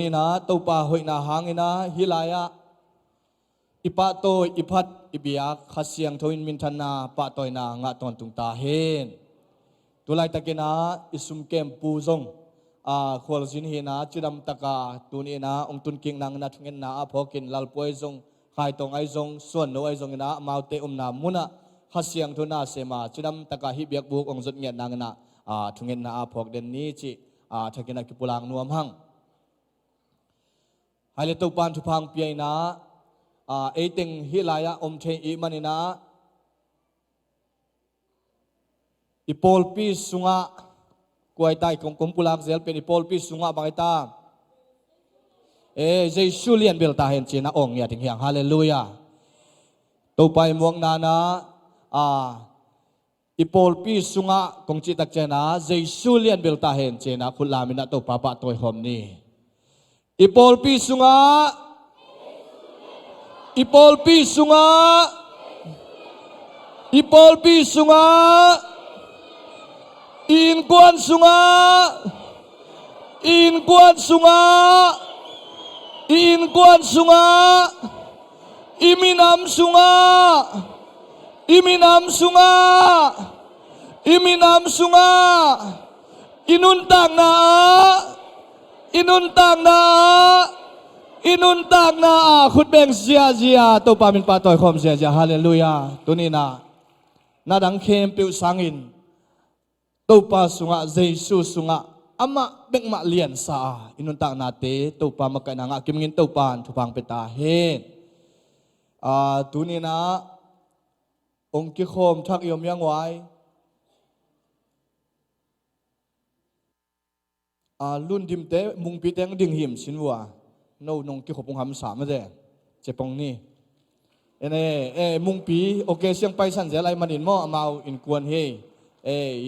ni na topa hoi na hangina hilaya ipa to iphat ibiak khasiang thoin min thana pa toina nga ton tung ta hen tulai takina isum kem pu zong khol jin hi na chiram taka tuni na ong tun king nang na thungen na aphokin lalpoi zong khai tong ai zong suan no ai zong na maute na muna khasiang thuna sema chiram taka hi biak buk ong zot nge nang na thungen na aphok den ni chi thakina ki pulang nuam hang haile to pan thu phang piai na eiting hilaya omthei I manina ipol pi sunga kuai tai kom pulak zel pen ipol pi sunga bangita jesu lian bel ta hen china ong ya ting hiang hallelujah to pai muang na na ipol pi sunga kong chi tak chena jesu lian bel ta hen chena khulamina to papa toy hom ni ipol pi sunga ipol pi sunga ipol pi sunga in kuan sunga in kuan sunga in kuan sunga iminam sunga iminam sunga iminam sunga inuntang na inuntang na inuntang na khut beng zia zia to pamin patoy khom zia zia hallelujah tunina nadang khem piu sangin to pa sunga jesu sunga ama beng ma lian sa inuntang na te to pa makana nga kimngin to pan thupang peta hen tunina ong ki khom thak yom yang wai lun dim te mung pi teng ding him sinwa no nong ki khopong ham sa ma de chepong ni ene mung pi okay siang pai san zelai manin mo amau in kuan he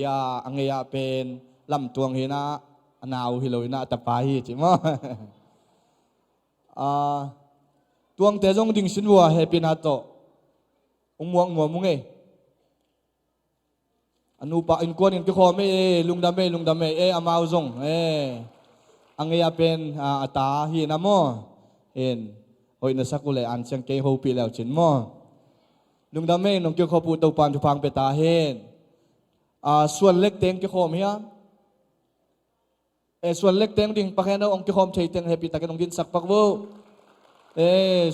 ya angeya pen lam tuang hina anaw hiloina tapa hi chi mo tuang te jong ding sinwa happy na to umuang mo munge anu pa in kuan in ki khome lungdame amau jong angeya pen ata hi na mo en hoi na sakule an chang ke ho pi law chin mo lungdame nong ki khopu to pan thu phang pe ta hen suan lek teng ki khom hiya suan lek teng ding pakhena ong ki khom thei teng happy ta ke nong din sak pak wo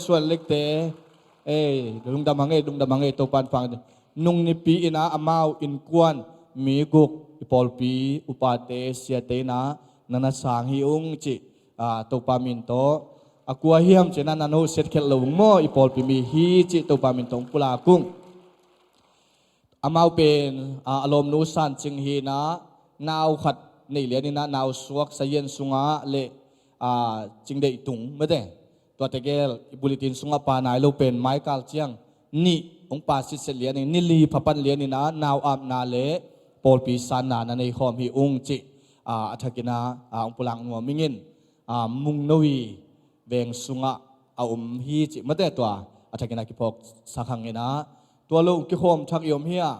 suan lek te lungdamange to pan phang nung ni pi ina amau in kuan mi guk ipol pi upate sia te na nana sang hi ung chi to pamin to akwa hiam chena nano set khel lowung mo ipol pi mi hi chi to pamin tong pula kung amau pen alom nu san ching hi na naw khat nei le ni na naw suak sayen sunga le ching dei tung mede to tegel bulletin sunga pa nai lo pen michael chiang ni ong pa sit se lian ni li phapan lian ni na naw am na le pol pi san na na nei khom hi ung chi athakina ang pulang no mingin mung nowi beng sunga hi chi mate to athakina ki phok sakhang ina to lo ki khom thak yom hia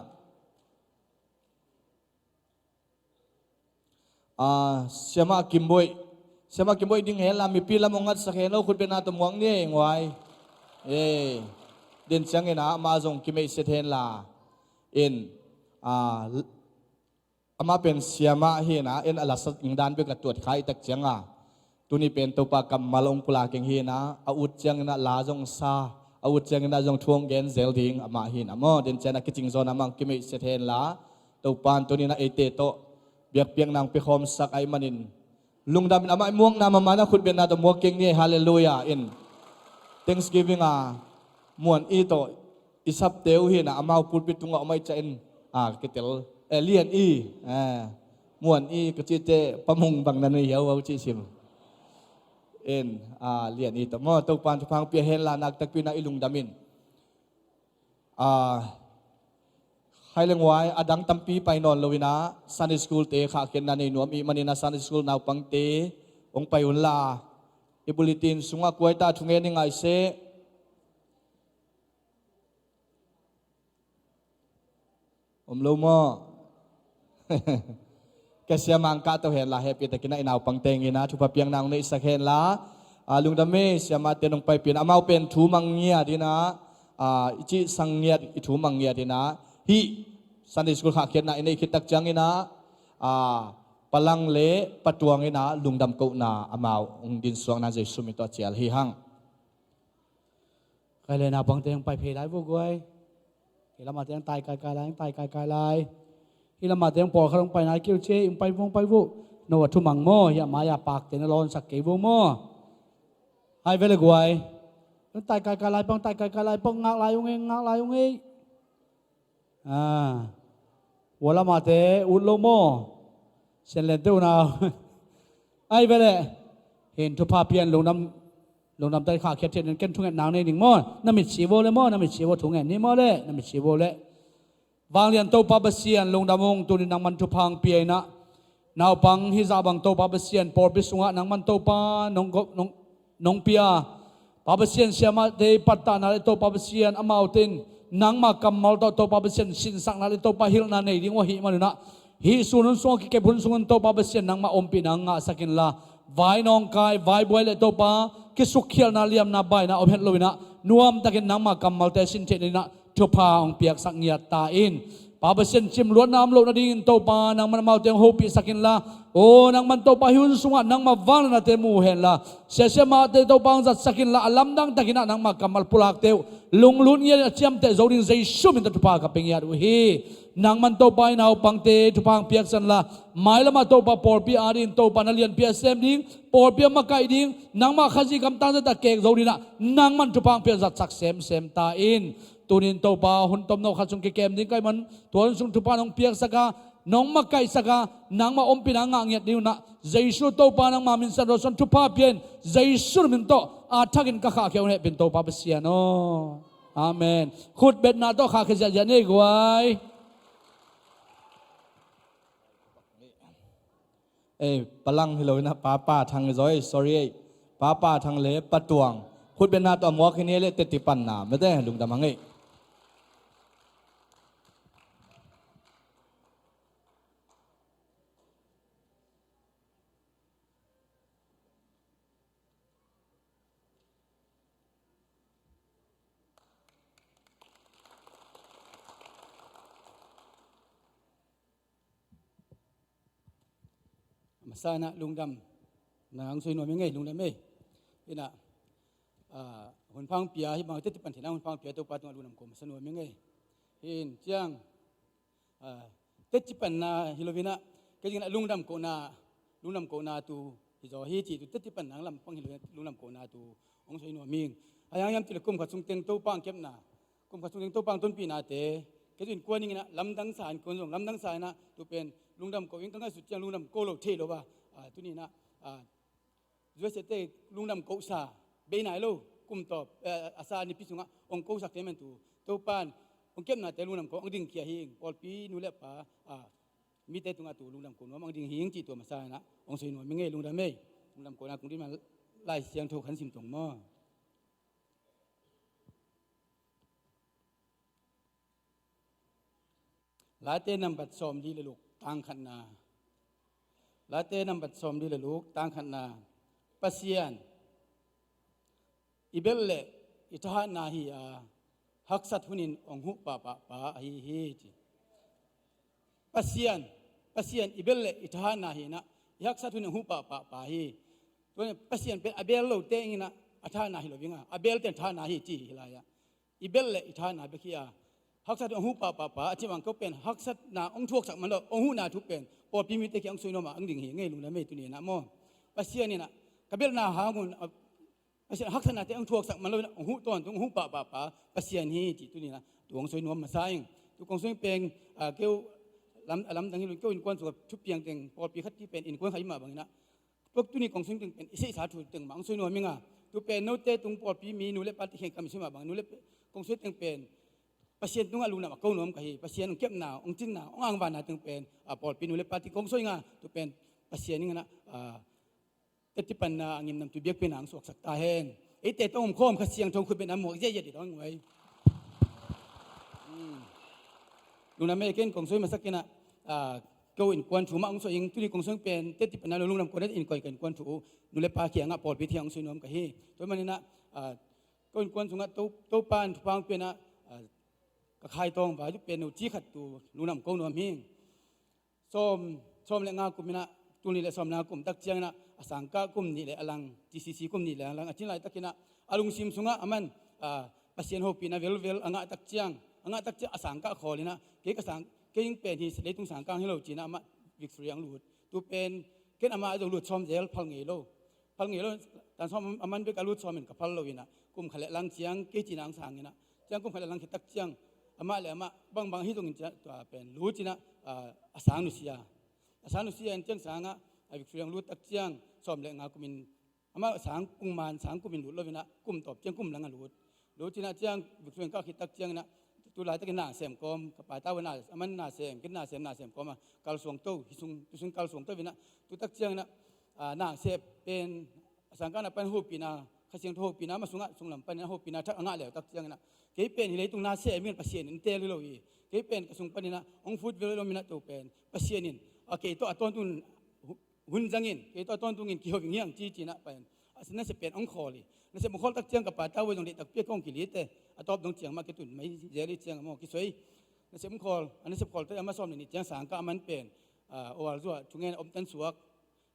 sema kimboi ding hela mi pila mongat sakheno khut bena to muang ni ngwai den chang ina ma jong ki me se then la in ama pen siama hi na en alasat ingdan be ka tuat khai tak changa tuni pen to pa kam malong pula keng hi na out chang na la jong sa out chang na jong thuang gen zel ding ama hi na mo den chana kiching zon amang ki me se then la to pan tuni na ete to biak piang nang pe khom sak ai manin lungdam ama muang na mama na khut ben na to mo keng ni hallelujah in thanksgiving muan ito isap teu hi na amau pulpit tunga omai cha in ketel lian muan kachite pamung bang na ni yaw chi sim en lian ito mo to pan phang pi hen la nak tak pi na ilung damin haileng wai adang tampi pai non lowina Sunday school te kha ken na nei nuam I manina Sunday school naw pang te ong pai un la bulletin sunga kuaita thunge ni ngai se lo mo กเสียมังกะตัวเห็นละเฮปิตะกินไอหนาวปังเตงินะทุพเปียงนางในสักเห็นละลุงดำเมเสียมาเตนงไปเปลี่ยนอามาเป็นทูมังเงียดีนะจิสังเงียดทูมังเงียดีนะฮิสันติสกุลขาเขียนนะในคิดตักจังอินะพลังเละปัตวงอินะลุงดำกูนะอามาองดินสวงนาเจสุมิตัวเจียลฮิฮังใครเลยนะปังเตงไปเพลายพวกไว้ที่ละมาเตงตายกายกายลายตายกายกายลายที่ละมาเตงปอเขาลงไปนายเกี่ยวเชอิงไปวงไปวุนวัตถุมังโมอย่ามาอย่าปากเตนรอนสักเกวโมให้เวลกวยตายกายกายลายปังตายกายกายลายปังงากลายองเองงากลายองเองวัวละมาเตอุดโลโมเซนเลนเตอร์นาไอ้เวลเห็นทุพาเพียนลงน้ำใจขาเขียดเทียนเก็นทุ่งแห่งนางในหนึ่งหม้อน้ำมิดชีโวเลยหม้อน้ำมิดชีโวทุ่งแห่งนี้หม้อเลยน้ำมิดชีโวเลยบางเรียนโตปาเบเซียนลงดำมงตัวนี้นางมันทุพังเปียนะนาวปังฮิซาบังโตปาเบเซียนปอร์บิสุงะนางมันโตปาน้องเปียปาเบเซียนเสียมาเดปัตตานาเลโตปาเบเซียนอมาอุตินนางมากำมัลโตปาเบเซียนสินสักนาเลโตปาฮิลนาในดิ่งว่าหิมาเลยนะฮิสุนันสวงกิเก็บหุ่นสุนันโตปาเบเซียนนางมาอมปีนางงะสักินลาไว้น้องกายไว้บวยเลโตปากิสุขเขียลนาเลียมนาใบนาอมเห็นลุยนะนวมตะกินนางมากำมัลเตสินเทนินะทุพาองเปียกสักเงียตาอินปาเบเซียนจิมล้วนน้ำโลนาดิ่งโตปานางมันมาเตียงโฮปีสักินลาโอ้นางมันโตปาหิวสุงะนางมาวังนาเตมูเห็นละเสียเสียมาเตโตปังจัดสักินละอลัมดังตะกินะนางมากำมัลปุลักเตวลุงลุนเงียเจียมเตโจดินใจชุ่มอินทุพากับเป็นยาดูฮีนางมันโตปายนาวปังเตทุพังเปียกสันละหมายละมาโตปาปอร์ปีอารินโตปานาเลียนเปียเซมดิ้งปอร์ปีมาไกดิ้งนางมาขจิกำตังจะตะเกกโจดินะนางมันทุพังเปียจัดสักเซมตาอินตัวนินโตปาหุ่นตมนกขัดสุงเกมดิ้งไกมันตัวสุงทุพาน้องเปียกสักน้องมาไกสักนางมาอมปีนางเงียดดิวนะใจสุโตปานางมามินสันโรสันทุพาเปียนใจสุมินโตอาทักินกะขาเขียวเนี่ยเป็นโตปาเบเซียโนอาเมนขุดเบ็ดนาโตขาเขจะเนี่ยกวยพลังฮิโลนะป้าทางจอย sorry ป้าทางเล็บปัตวงขุดเป็นนาตัวหมอคืนนี้เลยติดปันนาไม่ได้ลุงดำมังเอมาซานะลุงดำนางสวยหน่วยไม่ไงลุงดำไม่นี่นะหุ่นพังเปียที่บางที่ติดปันถิ่นหุ่นพังเปียตัวปลาตัวลุงดำกลมสนุยไม่ไงเห็นเจียงเต็ดจิปันนาฮิโลวินะก็จริงนะลุงดำโกนาตูที่จอฮีจีตัวเต็ดจิปันนางลำปังฮิโลลุงดำโกนาตูองสวยหน่วยมิงอายังยามติดกุมขัดสุงเต็งตัวปังเก็บนากุมขัดสุงเต็งตัวปังต้นปีนาเตะก็จริงกวนนี่นะลำดังสายคนส่งลำดังสายนะตัวเป็นลุงดำโกยังตั้งแต่สุดเจียงลุงดำโกโลเทโลว่าตัวนี้นะด้วยเสตลุงดำโกซาเบนายโลกุมตอบอาซานิพิสุงะองโกสักเทมันตัวปานองเก็บนาแต่ลุงดำโกองดิ่งเขียหิงปอลปีนูเล็บปามีแต่ตัวงาตัวลุงดำโกนัวองดิ่งหิงจีตัวมาซานะองสวยหน่วยไม่ไงลุงดำไม่ลุงดำโกนาคงที่มาไล่เสียงโทขันสิมตรงม้อลาเต้นำบัดซอมดีเลยลูกตั้งขันนาลาเต้นำบัดซอมดีเลยลูกตั้งขันนาปัสยานอิเบลเล่อิทหานาฮีฮักษัตหุนินองหุปะฮีจีปัสยานอิเบลเล่อิทหานาฮีนะฮักษัตหุนินหุปะฮีตัวนี้ปัสยานเป็นอเบลโลเตงินะอัทหานาฮีโลวิงะอเบลเตนทหานาฮีจีฮิลายะอิเบลเล่อิทหานาเบคียฮักษัตองหุปะที่มันก็เป็นฮักษัตนาองทวกสักมันแล้วองหุนาทุกเป็นปอดพิมิตเตกิองสุยโนมาองดิ่งเฮงเงลุงนะไม่ตัวนี้นะโมปัสยานนี่นะกเบลนาหามุนปัสยานฮักษณะที่องทวกสักมันแล้วองหุตอนองหุปะปัสยานฮีจีตัวนี้นะตัวองสุยโนมาซายตัวองสุยเป็นเกี่ยวลำดังที่ลุงเกี่ยวอินควนสุกับทุบเพียงเต็งปอดปีขัดที่เป็นอินควนใครมาบางนะพวกตัวนี้องสุยตึงเป็นอิเสสาถุตึงบางสุยโนมิงะตัวเป็นโนเตตุงปอดปีมีนูเล็บปฏิเฮงกรรมชิมาบางนูเล็บองสุยตึงเป็นpasien tunga luna ma kau nom kahi pasien kep na ong tin na ong ang ba na tung pen pol pinu le pati kong soi nga tu pen pasien nga na tetipan na angim nam tu biak pen ang suak sak ta hen e te tong khom kha siang thong khu pen am mo ye ye di dong ngoi luna me ken kong soi ma sakina ตัวอินกวนถูมาองค์สวยอิงตุลีกงซึ่งเป็นเตติปนาลุงนำคนนั้นอินก่อยกันกวนถูดูแลปาเขียงอ่ะปอดพิธีองค์สวยนวมกับเฮตัวมันนี่นะก็อินกวนสูงอ่ะตัวปานถูฟังเป็นอ่ะก็ใครตองว่าจะเป็นอุจิขัดตัวลุงนำกงนวมเฮงส้มและงากุมินะตัวนี้แหละส้มนากุมตักเจียงนะสังกากุมนี่แหละอลัง GCC กุมนี่แหละอลังอธิไลตักกินะอลุงซิมสูงอ่ะมันปัสเซียนโฮปีนะเวลอ่างตักเจียงสังกาขอเลยนะเกี่ยกับสังเกี่ยงเป็นที่เสด็จตุงสังกาให้เราจีนะมาวิกตอเรียงหลุดตัวเป็นเกี่ยอามาจะหลุดซ้อมเจลพังเงโลแต่ซ้อมมันเป็นการหลุดซ้อมเหมือนกับพัลโลวินะกุมขลังลังเจียงเกี่ยจีนังสังนะเจียงกุมขลังลังตักเจียงอามาเลยอามาบางที่ตรงนี้จะตัวเป็นหลุดจีนะสังนุสียเจียงสังอ่ะวิกตอเรียงหลุดตักเจียงซ้อมเลยงากุมินอามาสังกุมมันสังกุมินหลุดแล้ววินะกุมตอบเจียงกุมลังหลุดจีนะเจียงวิกตอเรียงก็คิดตักเจียงนะตัวหลายตะกินหน้าเสียมกอมกับปลายตาวันหน้ามันหน้าเสียมกินหน้าเสียมกอมกาลสวงโต้ฮิซุงตุซุงกาลสวงโต้วินะตัวตักเจียงนะหน้าเสียเป็นสังกัดเป็นหูปีนาข้าเสียงหูปีนามาสุงลำเป็นหูปีนาทักอ่างเหลวตักเจียงนะเกี่ยเป็นอะไรตรงหน้าเสียมีปัสเซียนินเตลิโลวีเกี่ยเป็นกระสุงปนินะองฟุตเวลโลมินะตัวเป็นปัสเซียนินโอเคตัวต้นตุนหุ่นจังอินเกี่ยตัวต้นตุนอินกี่หกอย่างจีนะเป็นนั่นจะเป็นองคอลีนั่นจะบุคคลตักเจียงกับปลายตาวันตรงนี้ตักเปียกองกิริเตอตอบตรงเจียงมากิตุนไม่เจริญเจียงมองกิสวยนั่นจะบุคคลอันนี้จะบุคคลที่เอามาซ้อมนี่เจียงสังก็มันเป็นโอวาร์จัวทุกเงินอมตันสวก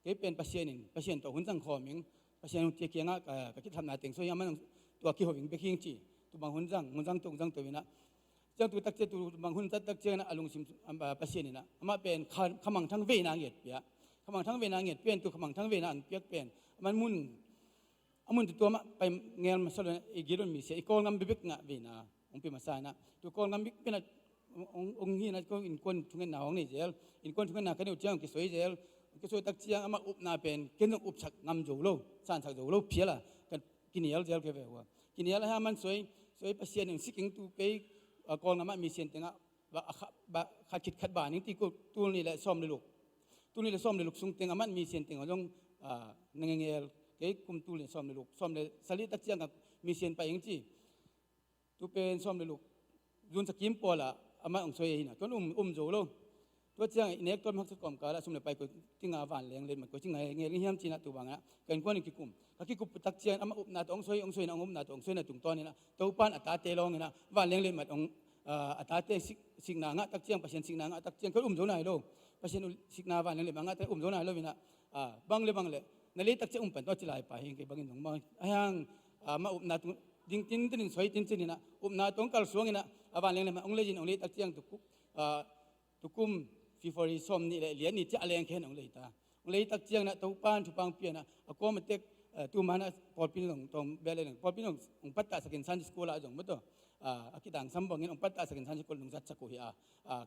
เกี่ยเป็นปัสเซียนตัวหุ่นจังคอมิงปัสเซียนเจียงอ่ะกับคิดทำนาเต็งสวยมันตัวกี่หกอย่างเปียกจีตัวบางหุ่นจังตัววินะเจ้าตัวตักเจียตัวบางหุ่นตักเจียงนะอารมณ์ซิมปัสเซียนนี่นะมาเป็นขมังทั้งเวนางเงียดเปียขมังทั้งเวนางเงียดเปลี่ยนตัวขมังทั้งเวนางเปียกเปลี่ยนมันมุ่นตัวมาไปเงี้ยมาสรุปอีกรุ่นมีเสียอีกคนงำบิบงะเวนะองค์พิมาสานะตัวคนงำบิบเป็นองค์ฮีนะก็อินคนทุกเงินหนาของนี่เจลอินคนทุกเงินหนากันอยู่เจ้ากิสวยเจลกิสวยตักเจียงมาอุบนาเป็นกินต้องอุบฉักงำจูโลสานฉักจูโลเพียละกันกินเยลเจลแค่แบบว่ากินเยลแล้วมันสวยปัสเซียนหนึ่งสิกิงตัวไปคนงำมามีเสียนแต่งะขัดคิดขัดบานี่ที่กูตัวนี้แหละซ้อมเลยลูกสุ่งแต่งะมันมีเสียนแต่งะต้องเงี้ยเกี่ยกุมตูเลยซ้อมเลยลูกซ้อมเลยสลิดตักเจียงกับมีเสียนไปอย่างจีตัวเป็นซ้อมเลยลูกยุนสกิมปอละอามาองสวยนะก็โจโลตัวเจียงเน็กต้นมักสกอมกาละสมเลยไปก็จิงอาวันเลี้ยงเล่นมันก็จิงไงเงี้ยเฮียมจีนะตัวบางนะกันกวนกี่กุมถ้ากี่กุมตักเจียงอามาอุบนาตัวองสวยนะองนาตัวองสวยนะตุงต้นนี่นะตัวปานอัตตาเตลองนี่นะวันเลี้ยงเล่นมันองอัตตาเตสิงนางะตักเจียงปัจเจกสิงนางะตักเจียงก็โจนายโลปัจเจกสิงนาวันเลี้ยงเล่นบางะแต่โจนายโลวินะบางเลยนั่นเลยตักเจ้าเป็นตัวจิลายไปเห็นกี่บางอย่างมาอย่างมาอุปนาตุดิ้งตินสวยตินนี่นะอุปนาตรงกัลสวงนี่นะวันเลี้ยงเลยมาองเลยจินองเลยตักเจ้าตุกุมฟีฟอรีซอมนี่เลยเลี้ยนี่จะอะไรอย่างแค่องเลยตาองเลยตักเจ้านะตุปานทุปังเปียนะก็มันเต็กตัวมันนะพอปีนงตรงเบลเลยพอปีนงองปัตตาสกินซันสกูลอาจงมั้งตัวคิดต่างสัมบังเงินองปัตตาสกินซันสกูลนงจัดสักกุฮิ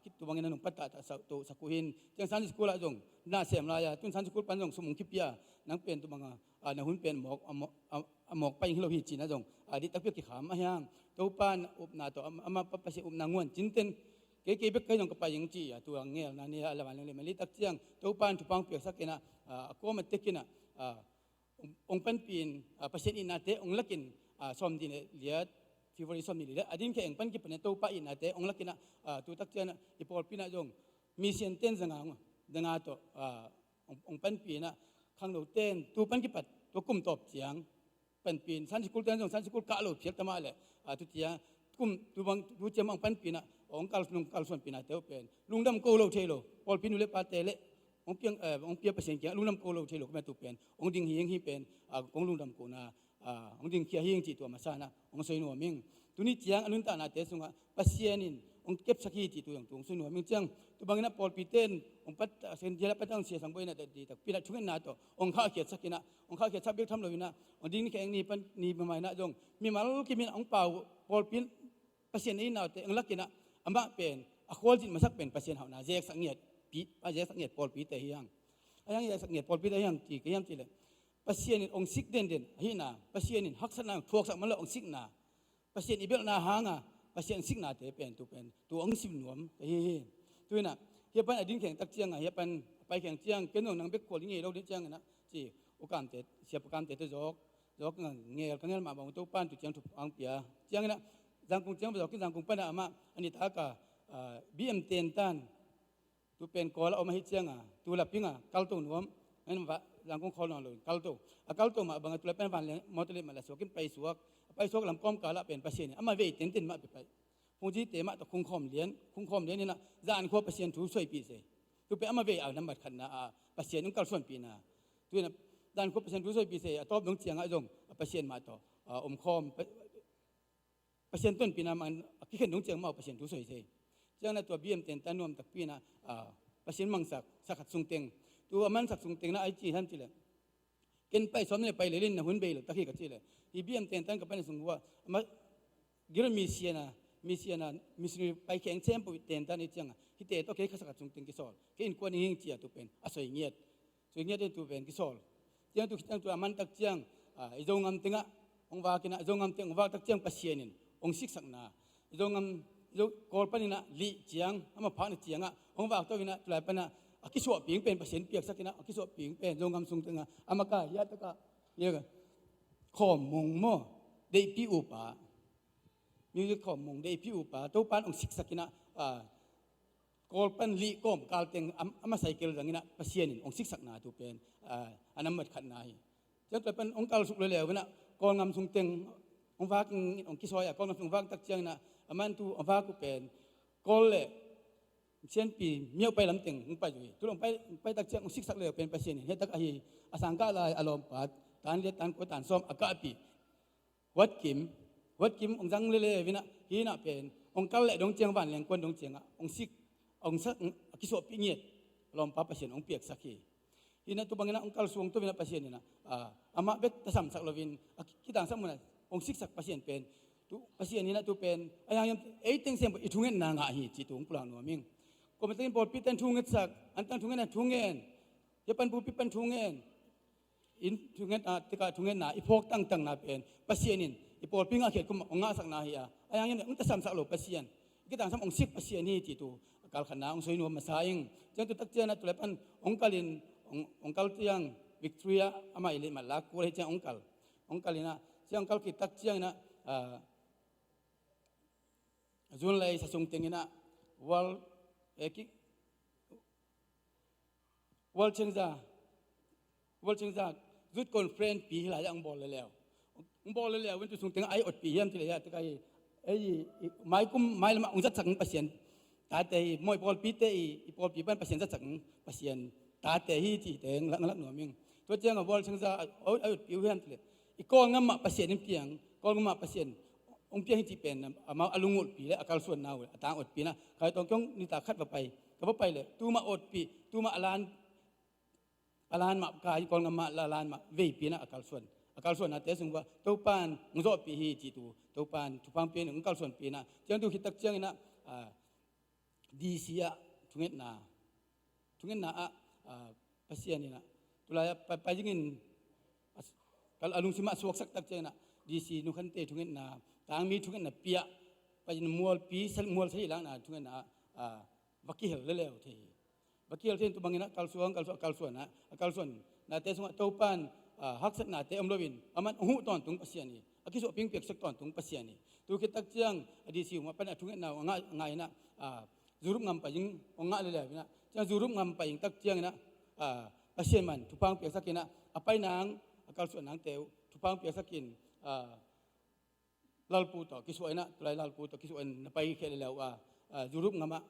คิดตัวบางเงินองปัตตาตัวสักกุฮินจังซันสกูลอาจงน่าเสียมลายตุนซันสกูลปันจงสมงคิปยานังเป็นตัวบางนักหุ่นเป็นหมอกไปหิโลหิจีนะจงดิตักเปียกขามอย่างตัวปานอุบนาตัวมาปะเสอุบนางวนจินเต็นเก๋ๆเบ็กเคยจงกับไปยังจีตัวเงี้ยนั่นนี่ละวันเลยมันลิตักเจียงตัวปานทุปังเปียกสักนะก็มันเต็กินะองเป็นปีนประเทศอินาเตองลักินสมดินเลียฟิวอริสมดินเลียอดีนแค่องเป็นกี่เป็นตัวป้าอินาเตองลักินะตัวตักเจียนะอีพอลปีนะจงมีเสียนเต้นจังงดังอาตัวองเป็นปีนะข้างโลเต้นตัวเป็นกี่ปัดตัวกุมตบเสียงเป็นปีนสันสิกุลเต้นจงสันสิกุลกะโลเพียกตะมาเลยตัวเจียกุมตัวบางตัวเจียมังเป็นปีนะองกัลส่วนปีนะเตอเป็นลุงดำโกโลเทโลพอลปีนุเลปาเตเลองเปียประเสริฐเกี่ยลุงดำโกโลเทโลก็ไม่ตัวเป็นองดิ่งเฮียงฮีเป็นของลุงดำโกนาองดิ่งเขียเฮียงจีตัวมาซานะองสวยหนัวมิงตัวนี้เจียงอนุนตานาเตสุงะปัสเซียนินองเก็บสักทีจีตัวอย่างตัวสวยหนัวมิงเจียงตัวบางนั้นพอลปีเต้นองปัดเซนเจริญปัดตั้งเสียสังเวยนะแต่ดีแต่ปีละช่วยนาตัวองข้าเขียดสักกินะองข้าเขียดชับเบี้ยทำเลยนะองดิ่งนี่แค่นี้เป็นนี่ประมาณนั้นจงมีมาลูกกิมินองเป่าพอลปีปัสเซียนนี่นาแต่องลักกินะอามาเป็นอควอลจินมาสักเป็นปัสเซียนเฮานาเจกสังเงียดปีเจกสังเงียดพอลปีเตเฮียงอย่างนี้สังเกตพอลปีได้ยังจีก็ยังจีเลยปัสเซียนินองซิกเด่นหินาปัสเซียนินฮักษณะทวกสักมันละองซิกนาปัสเซียนอีเบลนาหางปัสเซียนซิกนาเตเป็นตัวองซิมหนวมตัวน่ะเฮียปันอดินแข่งตักเจียงเฮียปันไปแข่งเจียงเป็นหนังเบ็กโคลิงเงี้ยเราดิเจียงนะจีโอกาสเตะเสียประการเตะตัวจอกเงี้ยกันเงี้ยมาบอกตัวปั้นตัวเจียงถูกอังเปียเจียงนะจังกงเจียงไปจอกที่จังกงปั้นมาอันนี้ตากาบีเอ็มเต็นตัน tu pen ko la o ma hi chiang tu la pinga kal to nuam en va lang kong khol no lo kal to ma bang tu la pen van le mo to le ma la so kin pai suak lam kom ka la pen pasien ama ve ten ma pe pai hong ji te ma to khong khom lien ni na zan kho pasien thu soi pi se tu pe ama ve au nam bat khan na pasien ung kal suan pi na tu na dan kho pasien thu soi pi se top dong chiang a jong pasien ma to om khom pasien ton pi na man ki khen dong chiang ma pasien thu soi se chiang na to biem ten tan nuam tak pi na pasien mang sak sung teng tu aman sak sung teng na ai chi han chi le ken pai som le pai le lin na hun be le takhi ka chi le i biem ten tan ka pan sung wa ma gir mi siana misri pai kheng chem pu ten tan i chang hi te to ke khasa chung ting ki sol ke in ko ni hing chia tu pen a soi ngiet tu pen ki sol chiang tu khitang tu aman tak chiang i zong am tinga ong wa kina zong am teng wa tak chiang pasienin ong sik sak na zong am zo kol panina li chiang ama pha ni chianga ong wa to ina tu lai pana akiso ping pen pasien piak sakina akiso ping pen zong am sung tinga amaka ya ta ka ye ga khom mong mo dei pi upa music khom mong dei pi upa to pan ong sik sakina kol pan li kom kal teng ama cycle rangina pasienin ong sik sak na tu pen anam mat khat na hi jang tu pan ong kal suk le le na kol ngam sung teng ong wa ong kisoya kol ngam sung wa tak chiang na aman tu ong wa ku pen kol leเช่นปีเมียวไปลำตึงไปอยู่ทุลงไปตักเชียงสิกสักเลยเป็นเปอร์เซ็นต์เฮตักอาสังกาลายอารมณ์ปัดตานเลียตันกตันซ้อมอากาปีวัดกิมองจังเล่วินะฮีน่ะเป็นองเกาเล่ดงเจียงบ้านเลี้ยงกวนดงเจียงองสิกองสักกิโสปีเงียดอารมณ์ปัดเปอร์เซ็นต์องเปียกสักฮีน่ะตัวบางนะองเกาสวงตัววินะเปอร์เซ็นต์นี่นะอามาเบ็ดตะสัมสักลวินกิตังสักมันองสิกสักเปอร์เซ็นต์เป็นตัวเปอร์เซ็นต์นี่นะตัวเป็นไอ้ยังเต็งเสียงอีทุ่งเงินนางอาฮีจีตุงปลาหนัวมิงก็มันต้องปอดปิตันทุ่งเงินสักอันตั้งทุ่งเงินทุ่งเงินจะปันปูปิปันทุ่งเงินอินทุ่งเงินติกาทุ่งเงินนาอีพกตั้งนาเป็นปัสเซียนินอีปอดปิ้งอาเขตกุมองงาสักนาเฮียไอ้ยังเนี่ยองตะสัมสักโลปัสเซียนก็ต่างสัมองสิกปัสเซียนี่จีตูการขนาองสวยนัวมาสายิงจังตุตักเจนะตุเลปันองกาลินองกาลที่ยังวิกตอเรียอามาอิเลมาลักกูเลยจังองกาลินะจังองกาลกิตักเจนะจุนเลยสังเตงินะวัลวอลเชิงซาจุดคอนเฟรนซ์ปีหลายอย่างบอลเลยแล้ววันที่ส่งถึงไออดปีเยี่ยมที่เลยที่ไอ้ไม่ละมาองค์จัดสังเปอร์เซ็นต์ตาเตยมวยบอลปีเตยบอลปีบ้านเปอร์เซ็นต์จัดสังเปอร์เซ็นต์ตาเตยที่ที่เตงหลังหน่วยมิงตัวเจ้ากับวอลเชิงซาไออดปีเยี่ยมที่เลยอีกก้อนงำมาเปอร์เซ็นต์นี่เพียงก้อนงำมาเปอร์เซ็นต์องค์เพียงที่เป็นมาอลุงอดปีและอาการส่วนน่าวต่างอดปีนะใครต้องจ้องนิตาคัดไปก็ไปเลยตูมาอดปีตูมาอลานมากายกองมาลานมาเวปีนะอาการส่วนนะแต่สมมติว่าตัวปานงจอปีฮีจีตูตัวปานทุกฟังปีนึงอาการส่วนปีนะจังดูคิดตักจังนะดีเสียทุงเงินนาภาษีนี่นะตุลาไปยิ่งkalau alung simak suak sak tak cina di si nukan te tungen na tang mi tungen na pia pa jin mual pi sel mual sai lang na tungen na vakil lelew the vakil ten tu bangina kalsuan na te sunga topan hak sak na te amlovin aman hu ton tung pasiani akiso ping pek sak ton tung pasiani tu kitak chiang di si ma pana tungen na ngai na zurup ngam pa jing onga lelew na chang zurup ngam pa jing tak chiang na pasien man tupang pek sakina apai nang akal suan nang teu tupang pia sakin lalpu to kisuan na tulai lalpu to kisuan na pai khele lawa jurup ngama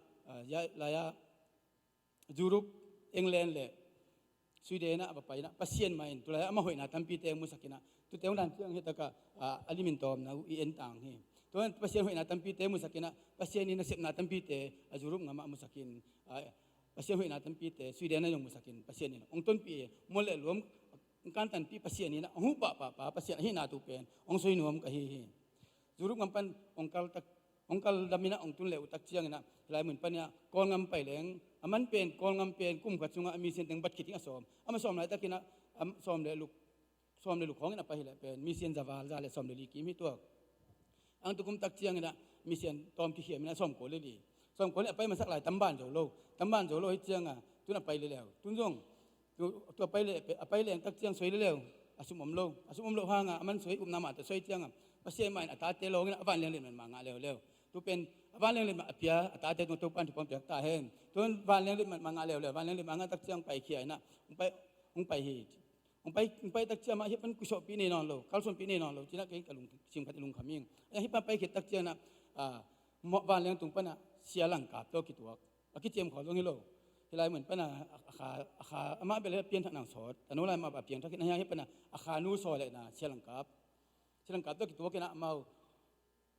ya laya jurup england le sweden na apai na pasien main tulai ama hoi na tampi te mu sakina tu teu dan chiang hetaka alimin tom na i en tang he to pasien hoi na tampi te mu sakina pasien ni na sep na tampi te jurup ngama mu sakin pasien hoi na tampi te sweden na yong mu sakin pasien ni ong ton pi mole lom kan tan pi pasien ni na hu pa pasien hi na tu pen ong soi nuam ka hi jurup ngam pan ong kal damina ong tun le utak chiang na lai mun pan ya kol ngam pai leng aman pen kol ngam pen kum ka chunga mi sen teng bat kiting asom ama som lai takina som le luk hong na pa hi le pen mi sen zawal za le som le li ki mi to ang tukum tak chiang na mi sen tom ki hiam na som ko le li som ko le pai ma sak lai tam ban jo lo hi chiang a tu na pai le lew tun jongตัวไปเลยตักเจียงสวยเร็วอาสุมอมโลห่างมันสวยอุ้มน้ำมันแต่สวยเจียงภาษีใหม่อัตราเตโลนี่วันเลี้ยงมันมางาเร็วตัวเป็น วันเลี้ยงเลยมาเปียตาเตตัวตัวปันที่ผมเปียตาเห็นตัววันเลี้ยงเลยมางาเร็วเลยวันเลี้ยงเลยมางาตักเจียงไปเขียนะไปเหตุไปตักเจียมาเห็นมันกุศลปีนี้นอนโลกัลส่วนปีนี้นอนโลจีน่าเก่งกับลุงชิมกับลุงขมิ้งเห็นไปเขียตักเจียนะวันเลี้ยงตรงปันน่ะเสียหลังกาบตัวกี่ตัวคิดเจียมขอตรงนี้โลที่ไรเหมือนปันน่ะอาคาอามาเป็นเรื่องเปลี่ยนทางหนังสอดแต่โน้นอะไรมาแบบเปลี่ยนทั้งที่นั่นยังปันน่ะอาคานูซอยเลยนะเสียหลังกาบตัวกี่ตัวกันนะมา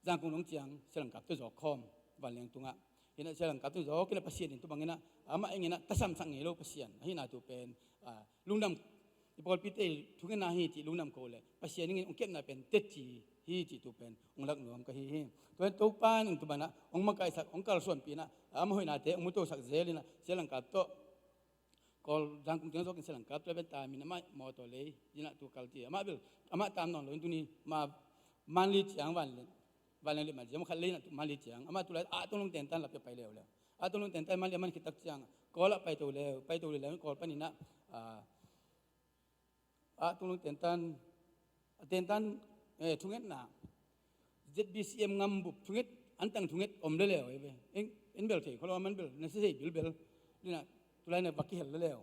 จางกงน้องเจียงเสียหลังกาบตัวจอกคอมวันเลี้ยงตรงอ่ะเห็นเสียหลังกาบตัวจอกกินภาษีนี่ตัวบางเงี้ยนะอามาเองเงี้ยนะตัดซ้ำสั่งเงี้ยโลภาษีให้นาตัวเป็นลุงดำพอพิเตทุกเงี้ยนาฮีจีลุงดำโกเลยภาษีนี่เงี้ยองเก็บนาเป็นเต็ดจีฮีจีตัวเป็นองลักหน่วมก็ฮีตัวตัวป้านตัวบ้านนะองมาไกลสักองกัลส่วนปีนะอามาหอยนาเตองมุโตสักเซลินะเสียหลังกาบตัวก็จางกงเจียงจอกกินเสียหลังกาบตัวเป็นตามีน้ำมันมอตัวเลยยีน่ะตัวกัลจีอามาเบลอามาตามนอนเลยตัวนี้มามันลิจางวันเลยเลยมาเดี๋ยวมันขัดเลยนะมันลิจางอามาตัวเลยตัวลงเต็นตันหลับจะไปเร็วแล้วตัวลงเต็นตันมันเลี้ยมันคิดตักจางก็ละไปตัวเร็วแล้วก็ปนินะตัวลงเต็นตันทุ่งเงินหนาZBCM ngam bup thungit antang thungit om le lew en bel the kholo man bel na se bel dina tulai na bakki hel le lew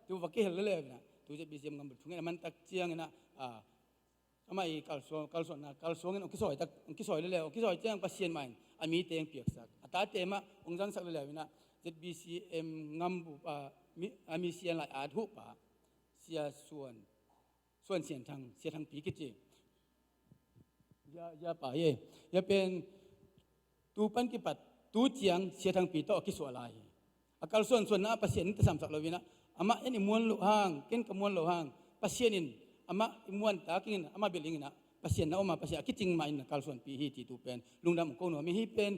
tu bakki hel le lew na tu ZBCM ngam bup thungit man tak chiang na amai kalso na kalso ngin ki soi le lew ki soi chiang pasien mai ami teng piak sak ata te ma ongjang sak le lew na ZBCM ngam bup ami sian lai a thu pa siaส่วนเสียทางปีกิจยาป่าเย่ยาเป็นตูปันกิปัดตูเจียงเสียทางปีต่อกิสวาลายอาการส่วนน้าปัสเซียนที่สามสักเราวินะอามาเอ็นอิมวนโลหางเก่งกับมวนโลหางปัสเซียนินอามาอิมวนตากินอามาเบลิงนะปัสเซียนนะอามาปัสเซียนคิดจริงไหมนะการส่วนปีฮีจีตูเป็นลุงดำกูหนูมีฮีเป็น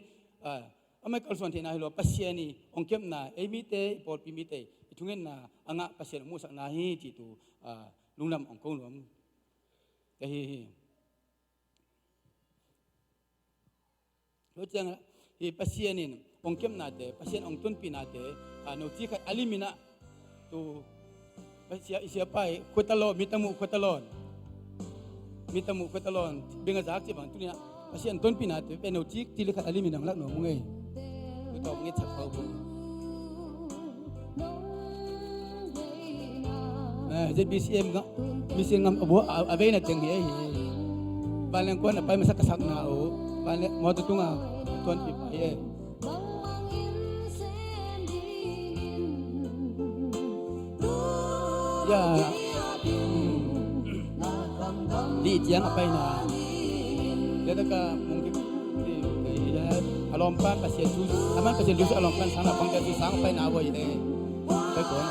อามาการส่วนที่นายเราปัสเซียนี่องเก็บนาเอมิเตปอดปีมิเตทุกเงินนาอ่างปัสเซียนมูสักนาฮีจีตูลุงดำองกูหนูแต่ฮีรู้จังฮีpasien ini ongkem nade pasien ong tun pinade noti kat alimina tu siapa kotalo mitamu kotalon benga jak ci bang tu ni pasien tun pinade pe noti tili kat alimina lak no mungai tu to ngi chak pau bu ZBCM ga misi ngam abo abe na teng ye balang ko na pa masak kasak na o balik mau tu tunggu tuan pipa ye ya di jiang apa ina dia tak mungkin ya alompan pasien tu aman pasien tu alompan sana pangkat tu sang apa ina awal ini baik kon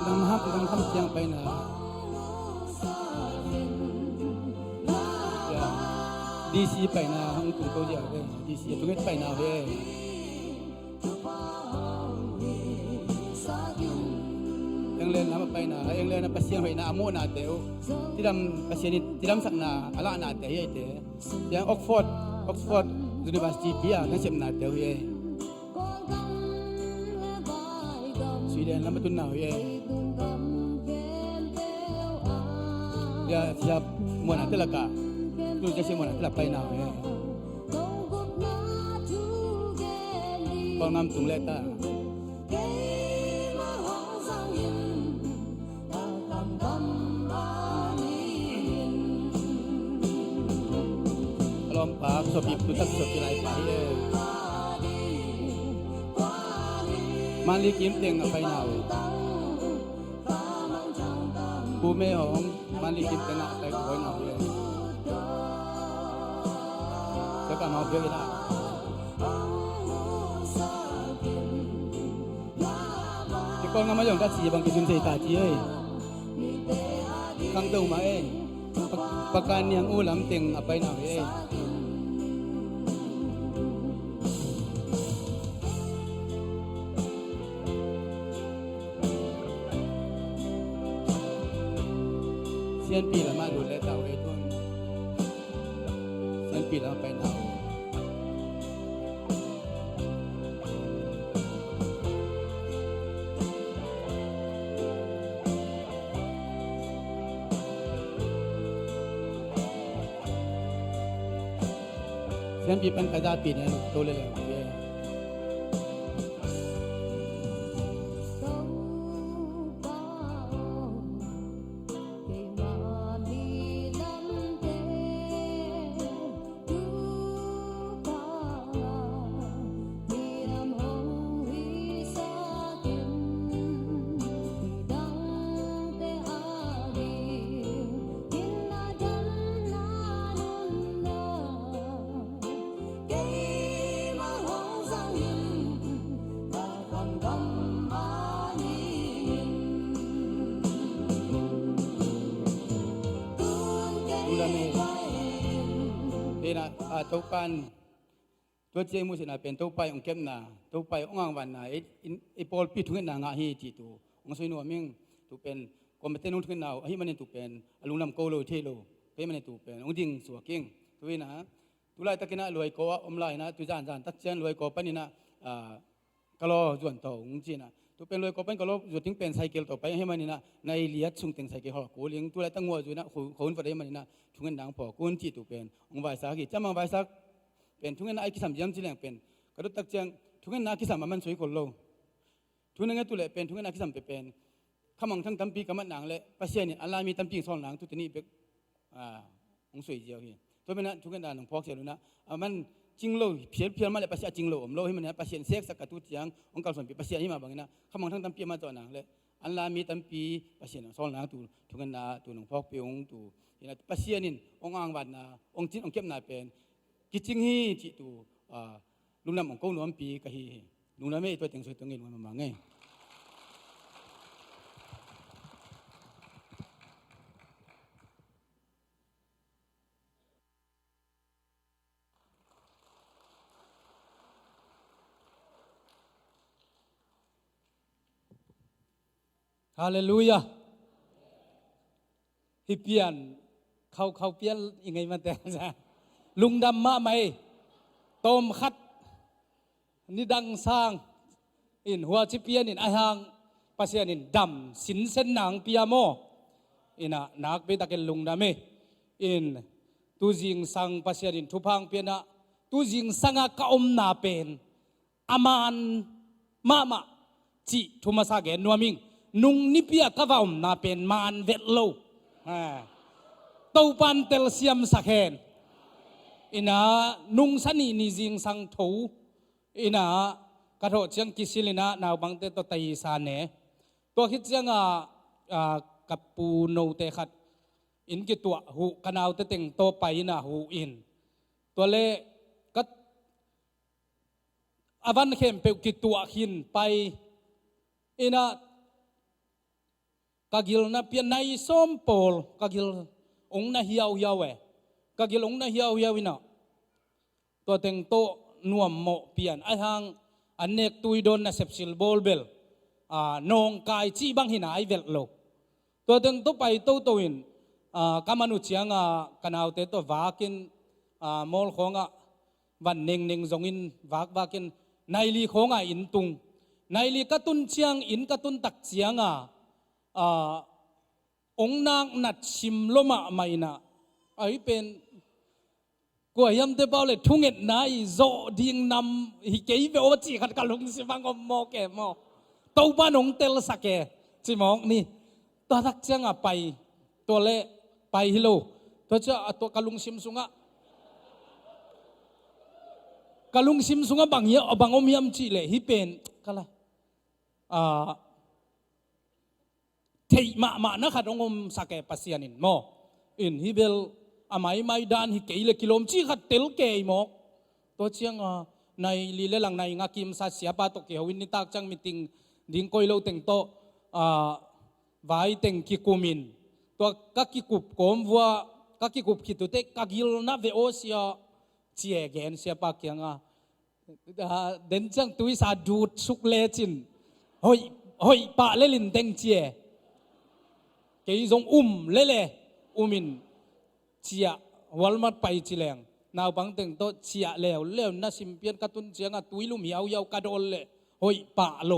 Tentang ham yang paina, DC paina, hang tunggu dia, DC tunggu paina be. Yang lain nama paina, yang lain nama pasien paina, amo na teo. Tidam pasien ni tidam sakna, ala na teo ye te. Yang Oxford University dia, nasib na teo ye. Sweden nama tu now ye. Dia siap muan nanti lah kak, tu dia siap muan nanti lah paina ya. Bang nam tung leta. Lompat sopi putar sopi lai pai ye. Mali kim teng paina. Bume hong mali kim teng apa kau nak ye. Sekarang mau pergi dah. Jika nama yang kat siapa kisah saya tadi ye. Kang tahu mai. Pakan yang ulam teng apa nak ye. Sian pi lama dulu tahu itu. Sian pi lama pain tahu. Siam pipan kada pi ne to le le ye na to pan to che mu sina pen to pai ong kem na to pai ong ang wan na e pol pi thungen na nga hi ti tu ong soi no ming tu pen kometen ung thungen na hi manin tu pen alungnam ko lo the lo pe manin tu pen ong ding su king tu na tu lai takina loi ko om lai na tu jan jan tak chen loi ko panina kalo juan to ong chi na tu pen loi ko pen kalo ju ting pen cycle to pai hi manina nai liat chung ting cycle ho ko ling tu lai tang ngo ju na khon fa dei manina thungen dang pho kun chi tu pen ong vai sa gi chamang vai saเป็นทุกเงินไอ้กิสามยามจีแหลงเป็นกระดุตักเจียงทุกเงินนากิสามมันสวยคนโลทุกเงินตัวเล็เป็นทุกเงินนากิสามเป็นขมังทั้งตั้มปีกำมันหนังเละปัสเซียนี่อัลลามีตั้มปีซ้อนหนังทุกตัวนี้เป็นองสวยเจียวฮีตัวเป็นนั้นทุกเงินนาหนุ่มพอกเสียรู้นะมันจริงโลเพียรมาเลยปัสเซียจริงโลโลให้มันเนี่ยปัสเซียเซ็กสักกระตุ้เจียงองค์การส่วนปีปัสเซียที่มาบางนะขมังทั้งตั้มปีมาจอหนังเละอัลลามีตั้มปีปัสเซียซ้อนหนังตัวทุกเงินนาตัวหนุ่มพอกเปียงตัวนี่นะปัสเซียนี่องอ่างวันนะองจินองเก็บนาเป็นกิจริงฮีจิตัวลุงนำของกูน้อมปีกะฮีลุงนำไม่ตัวเต็งสวยตัวเงินมันมาไงฮาเลลูยาฮิเปียนเขาเปียนยังไงมาแต่จ้ะลุงดำมาไหมต้มคัดนี่ดังสร้างอินหัวชิเปียนอินอาหางปัสยานินดำสินเส้นหนังปียโมอินะนักไปตะเกลุงดำเมอินตูจิงสังปัสยานินทุพังเปียนะตูจิงสังกะอมนาเป็นอามานมาจิทุมาสาเกนัวมิงนุงนิเปียกะวาอมนาเป็นมานเวทโลเต้าปันเตลเซียมสักเห็นอินะนุงสันนี่จิงสังทูอินะกระโดดเชียงกิสิลินะนาวบังเตตัวไตสานเนตัวคิดเชียงกับปูโนเตขัดอินกิตัวหูกันเอาเตติงโตไปนะหูอินตัวเล่ก็อวันเข้มเปกิตัวหินไปอินะกากิลนะเปียนในส้มโปลกากิลองนะเฮียวกากิลองนะเฮียววินะตัวเต็งโตนวมโมเปียนไอทางอันเนกตุยโดนนะเซปซิลโบลเบลนองกายจีบังหินาไอเวลโลตัวเต็งโตไปโตอินกามานุเชียงกันเอาเตตัววากินมอลของวันเน่งจงอินวากินในลีของอินตุงในลีกตุนเชียงอินกตุนตักเชียงองนางนัดชิมลมาไม่นะไอเป็นกวยยำเตเปล่าเลยทุ่งเอ็ดนายโจดิ่งนำฮิเกย์เวอจีขัดกันลงสิฟังก็มอแกมอตัวบ้านองเตลสักแกจิมองนี่ตัวทักเชียงไปตัวเล่ไปฮิโลตัวเจ้าตัวกะลุงซิมสุงะกะลุงซิมสุงะบางเหี้ยบางอมยำจีเลยฮิเป็นก็ละเทมานะขัดองสักแกปัสยานินมออินฮิเบลอาไม่ไม่ดานฮิเกย์เลกิโลมจีขัดเตลเกย์มอกตัวเชียงในลีเลหลังในงากิมซาเสียปาตกเกี่ยววินิตากจังมิติงดิ้งคอยโลเต็งโตไว้เต็งกิกุมินตัวกักกิกุบโกมวัวกักกิกุบคิดตัวเตกักิลนาเวโอเสียเจียเกนเสียปากยังเดินจังตุยสาดูดสุกเลจินหอยปะเลลินเต็งเจียเกย์จงเล่มินเชียวัลมัดไปจีแรงนาวบังเต็งโตเชียแล้วน่าสิมเปียนกระตุนเชียงตุยลุมยาวกระโดดเลยหอยปะโล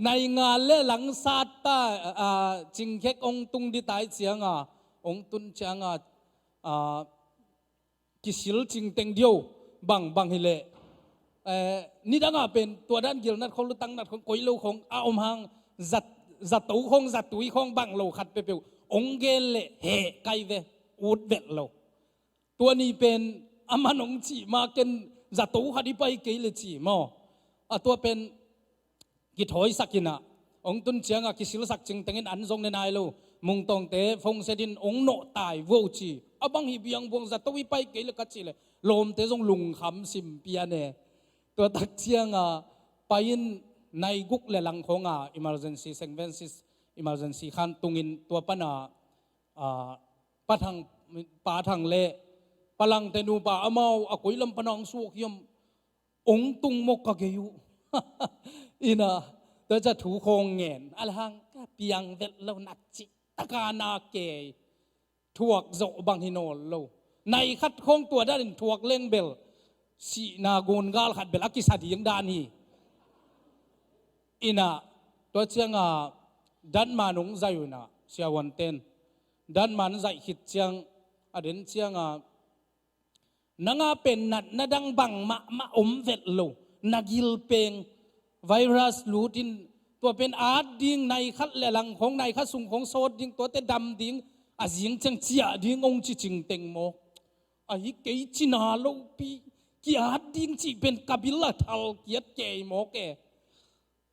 ในงานเล่หลังซาตาจิงเค็กองตุงดีตายเชียงองตุนเชียง กิสิลจิงเต็งเดียวบางฮิเลนี่ดังเป็นตัวด้านเกี่ยวนัดของลุตังนัดของกุยโลของอาอมหังจัดตูของจัดตุยของบางโลขัดเปรี้ยวองเกลเลเฮไกเวอูดเวทโลตัวนี้เป็นอามันองจีมาเกนจัดตูขัดที่ไปเกลเลจีมอตัวเป็นกิถอยสักกินะองตุนเชียงกิสิลสักจิงเต็งอันทรงในนายโลมุงตองเตฟงเสดินองโนตายวูจีบังฮิบียงบวงจัดตุยไปเกลเลกัจจิเลลมเตจงลุงคำสิมเปียเนตัวตักเชียงไปยินในกุกเลลังของemergency services emergency ขันตุงินตัวปนาปะทางเละปลังเตนูปะอามาอกุยลำปนองสุกยมองตุงมกกะเกยุอินะตัวจะถูโคงเงินอะไรหังก็เปียงเวลเรานักจิตกานาเกยถวกโจบังฮิโนโลในขัดคงตัวด้านถวกเล่งเบลสีนาโกนกาลขัดเบลอักิสัดยังดานีอินะตัวเชียงดันมานุงใจอยู่นะเชียวันเต้นดันมันใจขิดเชียงอเดนเชียงนังเป็นนัดดังบังมาอมเวทโลนักิลเปงไวรัสลูตินตัวเป็นอาร์ดิ้งในขัดเลลังของในขัดสุงของโซดดิ้งตัวเตดำดิ้งอาจิงจังเจียดิ้งองจิจิงเต็งโมไอ้เกยจินาโลปีกีอาร์ดิ้งจีเป็นกบิลทัลเกียดเกยโมเก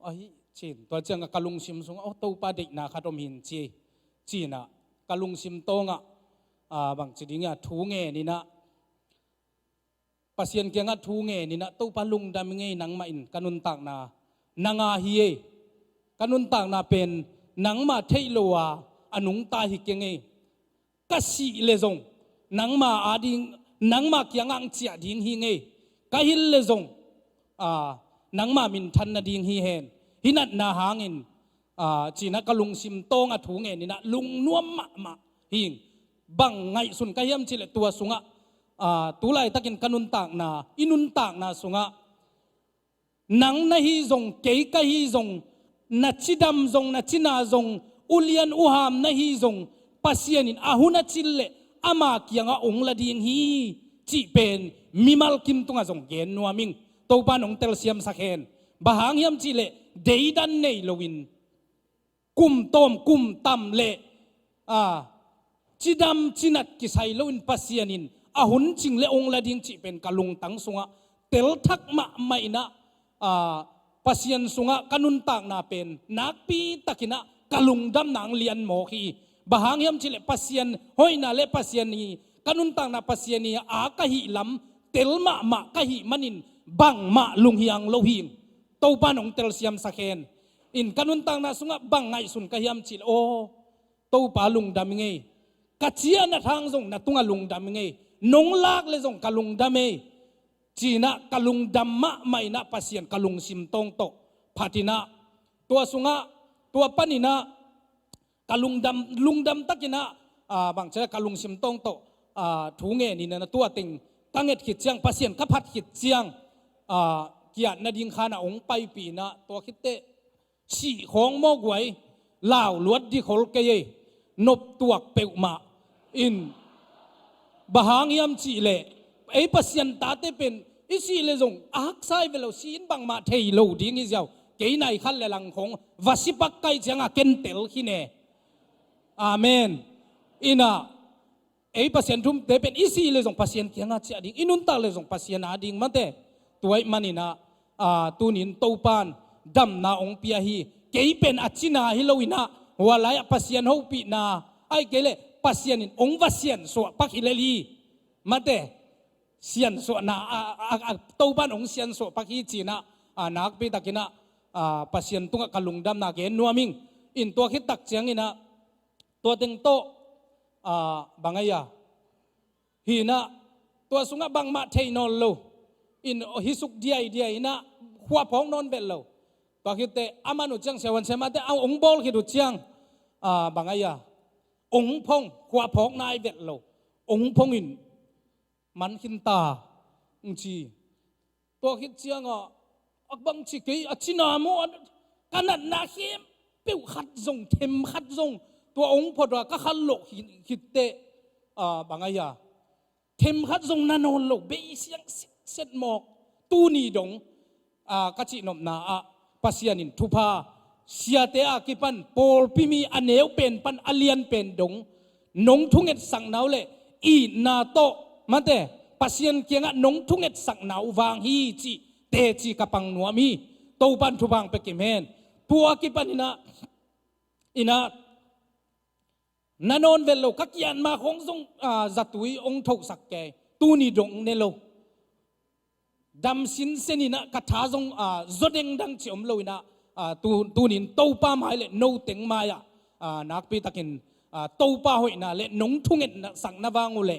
ไอ้เช่นตัวเจ้ากะลุงซิมสงเอาตัวปาเด็กนาคาดมหินจีน่ะกะลุงซิมโตงบางจีดิ้งทูเงนี่นะปัสยันเกียงทูเงนี่นะตัวปาลุงดำเงยนังมาอินกันุนตากนานางาฮีเอกันุนตากนาเป็นนังมาเทโลวาอนุงตาฮิเกงเงกัสีเลซงนังมาอาดิงนังมาเกียงอังเจียดิ้งฮิเงกะฮิลเลซงนังมามินทันนาดิ้งฮิเฮนฮินัดนาหางินจีนักกะลุงซิมโตงทูเงนี่นะลุงนัวมาหิงบังไงสุนกะเฮียมจิเลตัวสุงตุไลตะกินกันุนตากนาอินุนตากนาสุงนังนาฮีซงเกยกะฮีซงนัชิดำซงนัชินาซงอุเลียนอุหามนาฮีซงปัสยานินอาหุนัชิเลอามาเกียงองละดิงฮีจีเป็นมิมัลกิมตุงซงเกนนัวมิงตัวปานองเตลเซียมสักเฮนบะหางเฮียมจิเลเดยดันเนยโลวินกุมต้มกุมตำเลจิดำจินัดกิไซโลวินปัสยานินอาหุนจิงเลองละดิงจีเป็นกะลุงตังสุงเตลทักมาไม่นะปัสยันสุงกันุนตากนาเป็นนักปีตะกินะกะลุงดำนางเลียนโมขีบะหางยมจิเลปัสยันห้อยนาเลปัสยันนี้กันุนตากนาปัสยันนี้อากะหิลำเตลมะกะหิมันินบังมะลุงเฮียงโลหิงโตปานองเตลเซียมสักเคนอินกันุนตากนาสุงบังไงสุนกะยมจิลโอโตปาลุงดำเงยกัจเจียนะทางส่งนะตุงลุงดำเงยนงลากเลยส่งกะลุงดำเงยจีนะกะลุงดำมะไม่นะปัสยันกะลุงซิมตงโตพาตินะตัวสุงะตัวปานินะกะลุงดำตะกินะบางเจ้ากะลุงซิมตงโตถูเงนี่นะตัวติงตั้งเอ็ดขิดเจียงปัสยันกะพัดขิดเจียงเกียรตินาดิงขานะองไปปีนะตัวคิดเตฉี่ของโมกไว้ลาวลวดที่เขาเกยนบตัวเปวมาอินบะหางยามจีเลไอ้ปัสยันตาเตเป็นอิสิเลจงอักไซเวลซีนบังมาเทยโลดิ้งอิเจ้าเกยไหนขันเลลังของวาสิปักไกเจียงเกนเตลขี้เนอาเมนอินะไอ้ปัสยันทุ่มเตเป็นอิสิเลจงปัสยันเกียงอาเจียดิ้งอินุนตาเลจงปัสยันอาดิ้งมาเตตัวไอ้มันนี่นะตูนินโตปานดำนาองเปียฮีเกยเป็นอาชินาฮิโลวินะวาไลปัสยันฮูปีนาไอ้เกเลปัสยันองวัสยันสวปักฮิเลลีมาเตเซียนสวนาโตบ้านองเซียนสวปักฮีจีนะนักปีตะกินะปัสยันตุงกะลุงดำนาเกนนัวมิงอินตัวคิดตักเจียงอินะตัวเต็งโตบางไงฮีนะตัวสุงะบางมาเทนอลโลอินฮิสุกเดียนะหัวพองนอนเบลโลตัวคิดเตอามานุจังเสวันเสมาเตเอาองบอลคิดุเจียงบางไงองพงหัวพองนายเบลโลองพงอินมันขินตาจีตัวคิดเจียงบังชิกยชินาโมกันนัดนาเข้มเปิวขัดซงเทมขัดซงตัวองพอดว่าก็ขันโลกหิดเต บางอย่างเทมขัดทรงนันนโลเบยเสียงเสร็จหมอกตูนีดงกัจจินมนาปัสยานินทุพาเสียเตอากิปันโปลพิมีอเนวเป็นปันอเลียนเป็นดงนงทุ่งเอ็ดสังนาวเลอีนาโตมันเตปัสยันเกียงะนงทุ่งเอ็ดสังนาววางฮีจีเตจีกะปังนัวมีโตปันทุบังเปกิมเฮนปัวกิปันอินานันนเวลโลกักยันมาของทรงจัตุยองทกสักแกตูนีดงเนโลดำสินเซนินะกัทาทรงจดเองดังเฉียมโลนะตูนินโตป้าหมายเลโนเต็งมายนักปีตะกินโตป้าหอยนาเลนงทุ่งเอ็ดสังนาวางุเล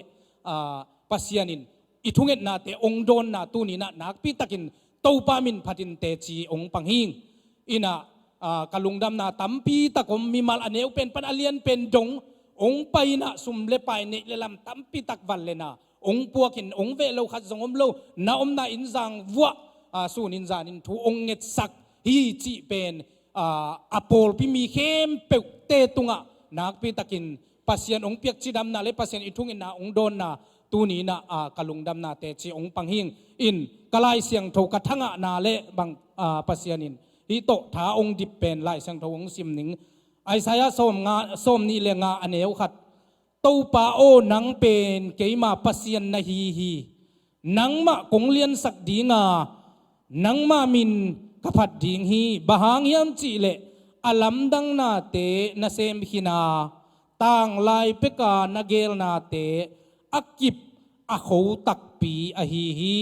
ปัสยานินอิทุ่งเอ็ดนาเตองโดนนาตูนินะนักปีตะกินโตป้ามินพัดินเตจีองปังหิงอินะกะลุงดำนาตัมปีตะกมมีมาลอเนวเป็นปันอเลียนเป็นดงองไปนะสุมเลไปเนเลลำตัมปีตักวันเลนะองปวกินองเวโลขัดจงอมโลนาอมนาอินจังวัวสูนินจานินทูองเงตสักฮีจีเป็นอโปลพิมีเข้มเปกเตตุงะนักปีตะกินปัสยันองเปียกจีดำนาเลปัสยันอิทุงอินนาองโดนนาตูนีนากะลุงดำนาเตจีองปังหิงอินกะไลเสียงโทกะทังะนาเลบังปัสยันินฮิโตท้าองดิบเป็นไลเสียงโทองซิมนิงไอสายส้มนี่เลงาอเนวขัดตูปาโอนังเป็นเกยมาปัสยันนาฮีนังมะกงเลียนสักดีงานังมามินกพัดดิงฮีบหางยามจีเลอลัมดังนาเตนาเซมหินาต่างลายเปกานาเกลนาเตอักกิบอโคตักปีอฮี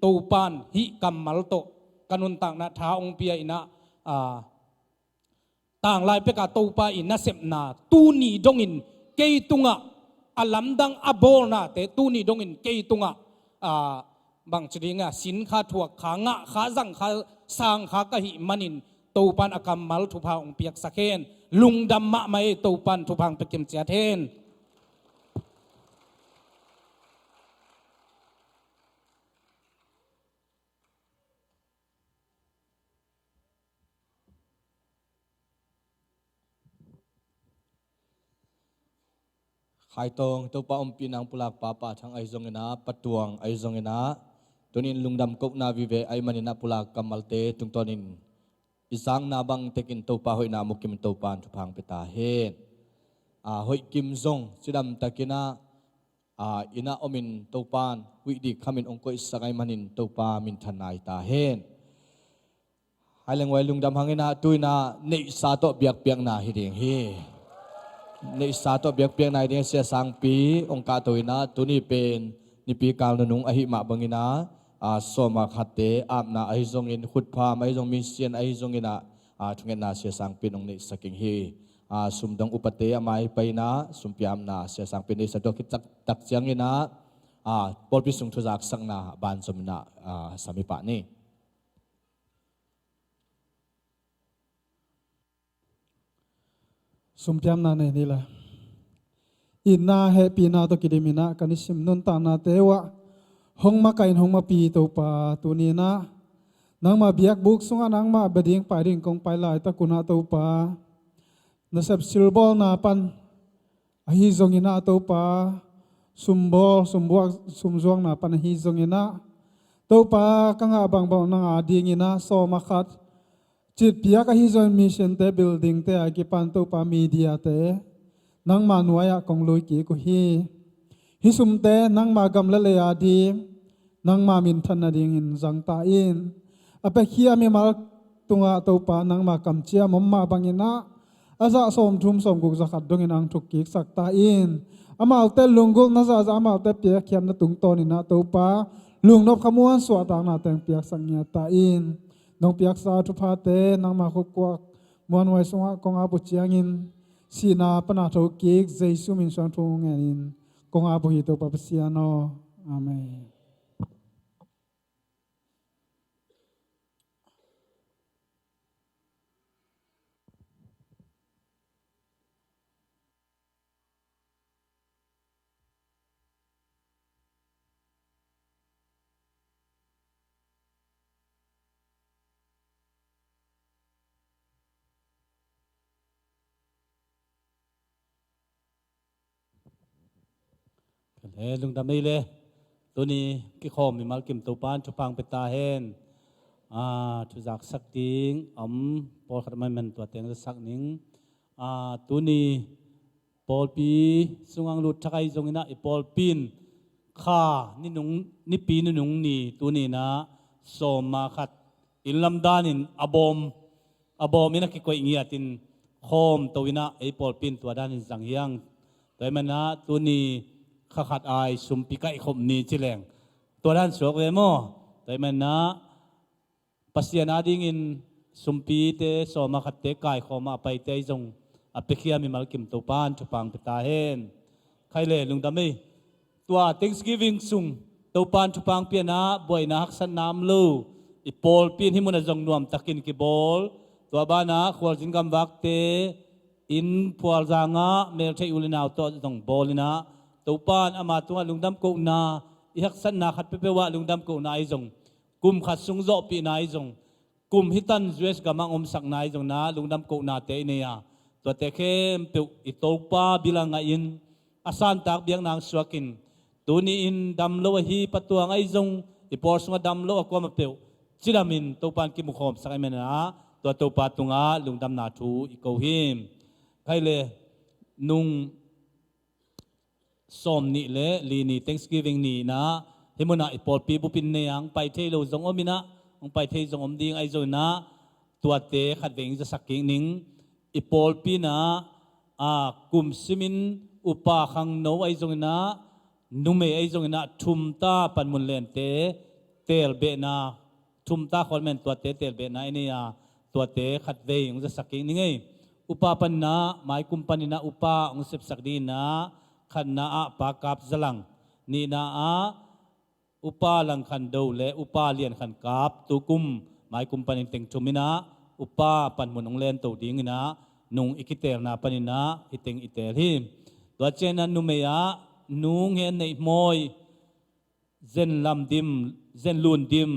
ตูปานฮิกัมมัลโตกันุนต่างนาท้าองเปียอินะต่างลายเปกาตูปาอินะเซมนาตูนีดงอินเกยตุงะอลัมดังอโบนาเตตูนีดงอินเกยตุงะบางชนิดสินค้าถั่วขางะขาจังขาสร้างขากะหิมันินตูปันอากรรมมัลทุพาองเปียกสักเคนลุงดำมะไม่ตูปันทุพังเปกิมเจียเทนใครตรงตัวป้าอมปีนังปุลากป้าป้าทั้งไอซงเงินะปัตตวงไอซงเงินะตัวนี้ลุงดำกบนาวิเวไอมันนะปุลากกัมมัลเตตุงตัวนี้อิสังนาบังเตกินตัวป้าหอยนามุกิมตัวปานทุพังเปตาเฮนหอยกิมซงสิดำตะกินะอินะอมินตัวปานวิดิขามินองค์ก็อิสังไอมันินตัวป้ามินทนายตาเฮนไอเลงไว้ลุงดำหังเงินะตุยนาเนสาโตเบียกเปียงนาฮิเดงเฮในสาตัวเบียกเปียงในเดียเสียสังปีองค์การตัวนะตัวนี้เป็นนิปีกาลนุงอหิมาบังอินะสมาขัดเตอาบนาอหิจงอินขุดพามอหิจงมีเสียนอหิจงอินะทุกเงินนาเสียสังปีองค์ในสกิงเฮสุมดงอุปเตอมาไปนะสุมพิามนาเสียสังปีในสะดวกคิดตักเสียงอินะบอลพิสุงทุจักสังนาบานสมนาสามิปะนี่สุมพิมนาเนนี่ละอินนาเฮปีนาตกิดิมินะกันิสิมนุนตานาเตวะหงมาไกนหงมาปีตัวปาตัวนี้นะนังมาเบียกบุกสุงานังมาเบดิงไปดิ่งกงไปลายตะกุนาตัวปานาเซบซิลบอลนาปันอหิจงอินะตัวปาสุมบอลสุมบวกสุมจวงนาปันอหิจงอินะตัวปากังอาบังบังนังอาดิงอินะโซมาขัดจิตพิยากฮิจอนมิชชั่นเตบิลดิ้งเตอากิปันตุปามีเดียเตนังมานวายกงลุยกีกุฮีฮิสุมเตนังมากำละเลยอาดีนังมามินทันนาดิ่งอินจังตาอินอเปคียมีมาตุงอาตุปานังมากำเชียมมมาบังอินะอาซาสมทุมสมกุกสักดงอินังทุกกิกสักตาอินอามาเอาเตลุงกุกนาซาอามาเอาเตเปียเขียนนาตุงโตนินะตุปาลุงนบขมวนสวดต่างนาแตงเปียกสังเงียตาอินน้องเปียกสาธุพาเตนังมาคุกกวักมวนไว้สงะกงอาบุจียงินสีนาปนาทุกิกเจสุมินสังทุงเงินกงอาบุหิโตปะปะเสียโนอาเมน อ ลุงดำไม่เลยตัวนี้กี่ข้อมีมาลกิมตัวปานชุพังเปตาเฮนทุจักสักดิ้งพอขัดมันตัวเตียงสักนิ่งตัวนี้ปอลปีสุงังลุดชักไอจงนะไอปอลปีนข้านี่นุ่งนี่ปีนี่นุ่งนี่ตัวนี้นะสมมาขัดอินลำดานินอบอมนี่นะกี่ก็อิงยาตินโคมตัววินะไอปอลปีนตัวด้านินสังเฮียงแต่มันนะตัวนี้ข้าขัดไอสุมปีกไอคมนี่จิแรงตัวด้านสวกเวโมแต่มันนะปัสยานาดิ่งอินสุมปีเตสมมาขัดเตกายคมมาไปเตยจงอเปคียมีมาลกิมตัวปานชุปังเปตาเฮนใครเล่ลุงดำไม่ตัว Thanksgiving ซุงตัวปานชุปังเปียนะบ่อยนะฮักสันน้ำลูอีปอลปีนที่มันจงนวมตักินกีบอลตัวบ้านะขวดจินกำวักเตอินพวลจางะเมลเทอุลินาตัวจงบอลนะตัวปานอามาตัวลุงดำกูนาอีฮักสันนาขัดเปเปวะลุงดำกูนาไอจงกุมขัดซุงโจปีนาไอจงกุมฮิตันจวสกำมังสักนาไอจงนะลุงดำกูนาเตเนียตัวเตเข้มเปียวอิโตปาบิลังอินอาสานตักเบียงนางสวกินตัวนี้อินดำโลหีปัตัวไงจงอีปอร์สมาดำโลกว่ามาเปียวจิรามินตัวปานกิมุขอมสักไอเมนะตัวปาตุงาลุงดำนาทูอีโกหิมใครเลยนุงสมนี่เลยลีนี่ Thanksgiving นี่นะเฮมุนะอีปอร์ปีบุปินเนียงไปเทโลจงอมินะองไปเทจงอมดิงไอโจนะตัวเตขัดเวงจะสักกิ่งนิงอีปอลปีนะกุมซิมินอุปาขังโนไอจงนะนุเมไอจงนะทุมตาปันมุนเลนเตเตลเบนะทุมตาคนเมนตัวเตเตลเบนะไอเนี่ยตัวเตขัดเวงจะสักกิ่งนิงไงอุปาปันนะหมายกุมปันนะอุปาองเสพสักดีนะขันนะปากาบจลังนี่นะอุปาลังขันดูเลอุปาเลียนขันกาบตุกุมหมายกุมปันเต็งชุมินะอุปาปันมุนองเลนตัวดิ้งนะนุงอิกิเตลนาปนินะอิเตงอิเตลฮิมตัวเจนันนุเมียนุงเฮนในมอยเซนลำดิมเซนลุนดิม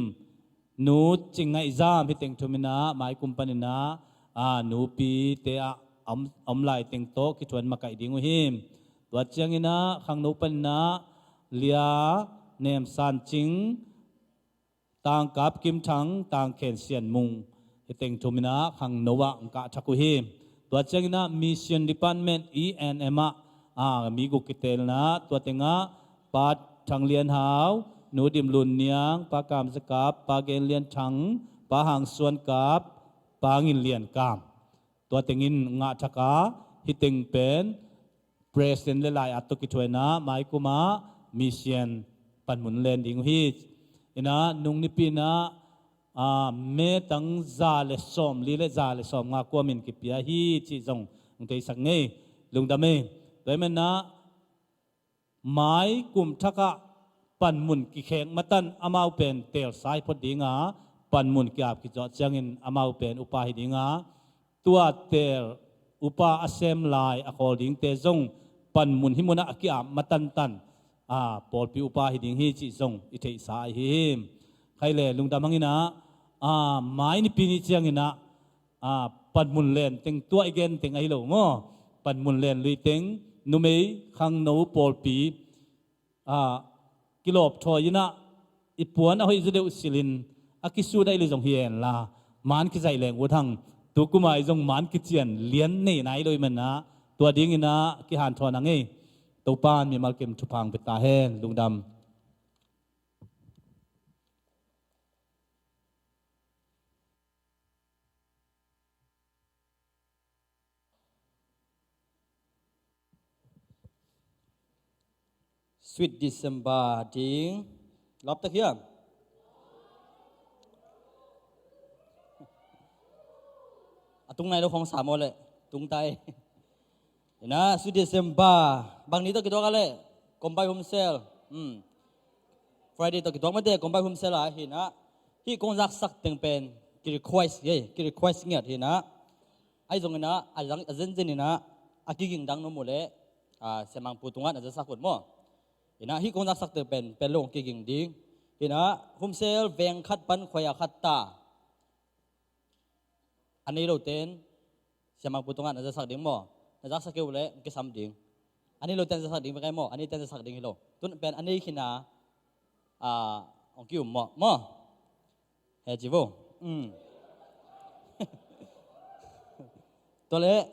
นูจิงไงจามฮิเตงทุมินะหมายกุมปนินะนูปีเตะอมลายเตงโตกิจวันมาไกดิ้งหิมตัวเจงินะขังนูปนินะเลียเนมสันจิงต่างกับกิมทังต่างเขนเซียนมุงฮิเตงทุมินะขังโนวะองกะชักุหิมตัวเจ้าหน้ามิชชั่นดีพาร์ตเมนต์ E&M มีกุกิเตลนะตัวเต็งปัดทางเลียนหาวนูดิมลุนเนียงปากามสกับปาเกนเลียนชังปาหางส่วนกับปางินเลียนกามตัวเต็งินงาชักาฮิติงเป็นเพรสเซนเลไลอัตตุกิถวยนะหมายกุมามิชชั่นปันมุนเลนดิงฮิตนะนุงนิปีนะเมตังซาเลสอมลีเลซาเลสอมงากวมินกิปยาฮีจิจงอุทัยสังเงลุงดำเมโดยมันนะหมายกุมทักะปันมุนกิเขงมาตันอามาเป็นเตลสายพอดีงาปันมุนกิอาบกิจอดจังอินอามาเป็นอุปาหิดีงาตัวเตลอุปาอเซมไลอคอลดิงเตจงปันมุนหิมุนะกิอาบมาตันตันปอลปีอุปาหิดิงฮีจิจงอิเทสายหิมใครเลยลุงดำมังอินะหมายนี่ปีนี้เชียงอินะปัดมุนเลนเต็งตัวอีกเกนเต็งไอโลงอปัดมุนเลนลุยเต็งนุเมย์ขังโนปอลปีกิโลบทอยนะอีปวนเอาให้จะเดือดสิลินอากิสูได้เลยจงเฮียนละมันกิใจแรงวัวทั้งตัวกุมายจงมันกิเจียนเลี้ยนนี่ไหนเลยมันนะตัวดิ้งอินะกิหันทอนังเอตัวปานมีมาลเก็มชุพังเปตาเฮนลุงดำSweet December ding lop tak hiam atung nai lo khong sa mo le tung tai na Sweet December bang ni to kidwa kale combine home sale Friday to kidwa ma de combine home sale hi na hi kong jak sak teng pen ki request ngiat hi na ai jong na alang azen jen ni na akiging dang no mo le semang putungan aja sakut mo ina hi kong nak te pen long kiging ding ina hum sel veng khat pan khoya khat ta ani lo ten siamang putungan aja sak ding mo aja sak ke ule ke sam ding อันนี้เราเต้นจะสักดิ่งไปไงหมออันนี้เต้นจะสักดิ่งให้เราตุนเป็นอันนี้ขินาองคิวหมอเฮจิโวตัวเละ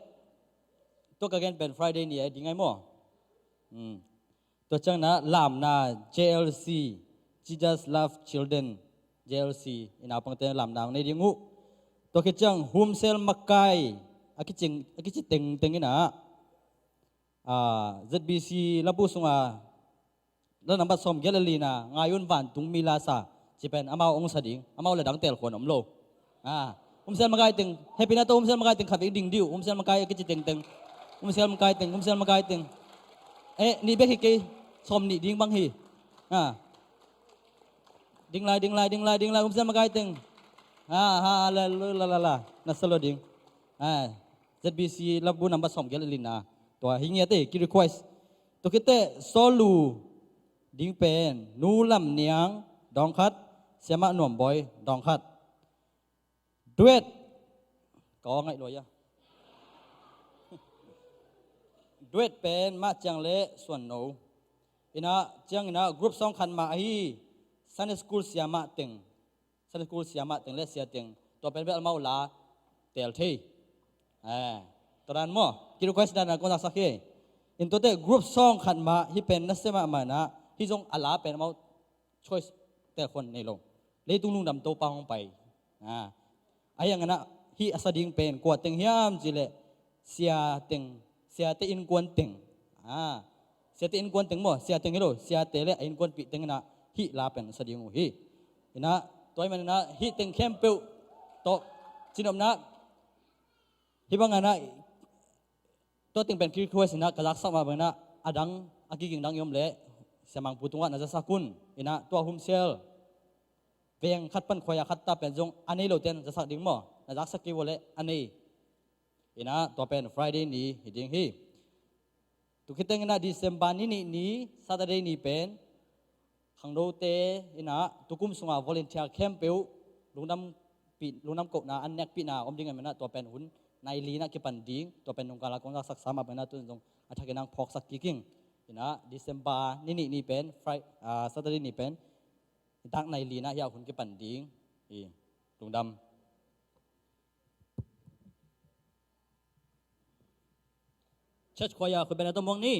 ตัวกันเป็น Friday นี่ดิ่งไงหมอตัวจังนะลามนา JLC Jesus Love Children JLC อินาปังเตนลามนาในดิ่งงูตัวคิดจังโฮมเซลมักไกอากิจิเต็งนี่นะZBC ลับบุสุงแล้วนำบัตรสมเกลลีนะงายุนวันตุงมิลาซาจะเป็นอามาองศาดิ่งอามาเลยดังเตลคนอมโลโฮมเซลมักไกตึงเฮปินาโตโฮมเซลมักไกตึงขับดิ่งดิวโฮมเซลมักไกอากิจิเต็งโฮมเซลมักไกตึงโฮมเซลมักไกตึงนี่เบกฮิกสมนี่ดิ่งบังฮีดิ่งไลโฮมเซลมักไกตึงla na saloding ZBC labu number som gelina to hingia te ki request to kite solu ding pen nu lam niang dong khat siama nom boy dong khat duet có ngai lo ya duet pen ma chang le suan no ina chang ina group song khan ma hi Sunday school siama teng Sunday school siama teng le sia teng to pen bel mau la tel thiตอนนั้นมั่วกิรุควายสดานะก็นักสักเอินตัวเต้กรุ๊ปซองขันมาที่เป็นนักเสมามานะที่จงอาลาเป็นมาช่วยแต่คนในโลกเลยตุ้งนุ่งดำโตปังไปไอ้ยังงั้นนะที่อาศัยดิ่งเป็นกวาดเต็งยามจิเลเสียเตอินกวนเต็งเสียเตอินกวนเต็งมั่วเสียเต็งฮิโร่เสียเตเลอินกวนปีเต็งนะที่ลาเป็นอาศัยดิ่งหูฮีนะตัวมันนะที่เต็งเข้มเปิวโตจินอมนะที่บางงานนะตัวติงเป็นคริสต์นะกระลักสักมาบางนะอดังอากิกิงดังยมเละเสมังปุตุงะนะจะสักกุนอินะตัวหุมเซลเวียงขัดปันขวายขัดตาเป็นจงอันนี้เราเต้นจะสักดิ่งมั้งนะจักสักกี่วันเละอันนี้อินะตัวเป็น Friday นี้หิดิ่งฮีตุกิตังนะ December นี้ Saturday นี้เป็นขังโดเตอินะตุกุมสงา volunteer camp เปิวลุงน้ำกบนะอันเน็กปีนาอมดิ่งกันนะตัวเป็นหุ่นในลีนักกิปันดิ้งตัวเป็นองค์การละกงสักสามาเป็นนะตัวตรงอาทิตย์นังพอกสักกิ่งนะ December นี่เป็น Friday Saturday นี่เป็นตั้งในลีนะยาวหุ่นกิปันดิ้งลุงดำเชิดควายคุณเป็นอะไรตัวมองนี่